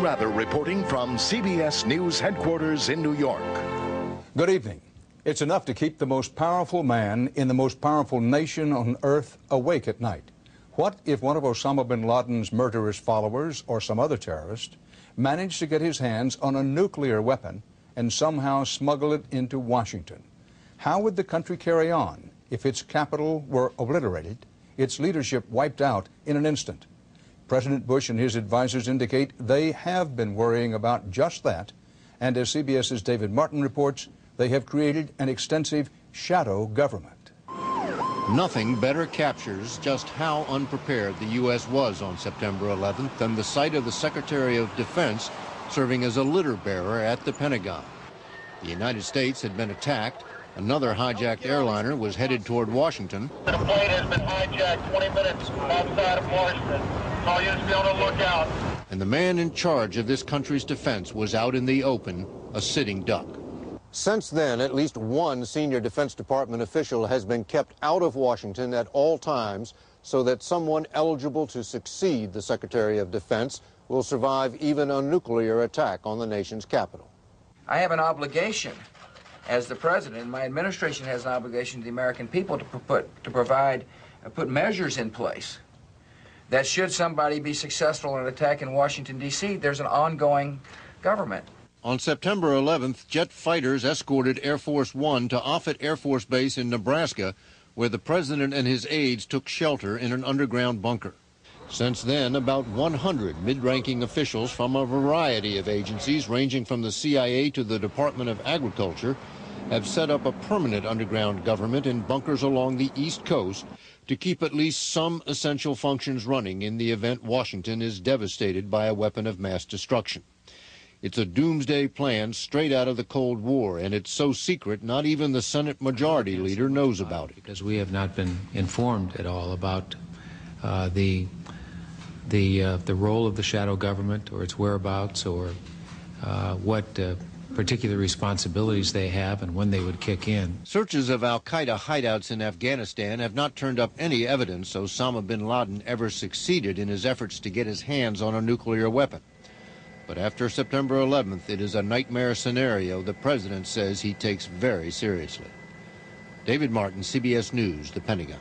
Rather reporting from CBS News headquarters in New York. Good evening. It's enough to keep the most powerful man in the most powerful nation on earth awake at night. What if one of Osama bin Laden's murderous followers or some other terrorist managed to get his hands on a nuclear weapon and somehow smuggle it into Washington? How would the country carry on if its capital were obliterated, its leadership wiped out in an instant? President Bush and his advisors indicate they have been worrying about just that, and as CBS's David Martin reports, they have created an extensive shadow government. Nothing better captures just how unprepared the U.S. was on September 11th than the sight of the Secretary of Defense serving as a litter bearer at the Pentagon. The United States had been attacked. Another hijacked airliner was headed toward Washington. The plane has been hijacked 20 minutes outside of Washington. So you just be on the lookout. And the man in charge of this country's defense was out in the open, a sitting duck. Since then, at least one senior Defense Department official has been kept out of Washington at all times so that someone eligible to succeed the Secretary of Defense will survive even a nuclear attack on the nation's capital. I have an obligation as the president, my administration has an obligation to the American people to put measures in place that should somebody be successful in an attack in Washington, D.C., there's an ongoing government. On September 11th, jet fighters escorted Air Force One to Offutt Air Force Base in Nebraska, where the president and his aides took shelter in an underground bunker. Since then, about 100 mid-ranking officials from a variety of agencies, ranging from the CIA to the Department of Agriculture, have set up a permanent underground government in bunkers along the East Coast to keep at least some essential functions running in the event Washington is devastated by a weapon of mass destruction. It's a doomsday plan straight out of the Cold War, and it's so secret not even the Senate Majority Leader knows about it. Because we have not been informed at all about the role of the shadow government or its whereabouts or what particular responsibilities they have and when they would kick in. Searches of al-Qaeda hideouts in Afghanistan have not turned up any evidence Osama bin Laden ever succeeded in his efforts to get his hands on a nuclear weapon. But after September 11th, it is a nightmare scenario the president says he takes very seriously. David Martin, CBS News, the Pentagon.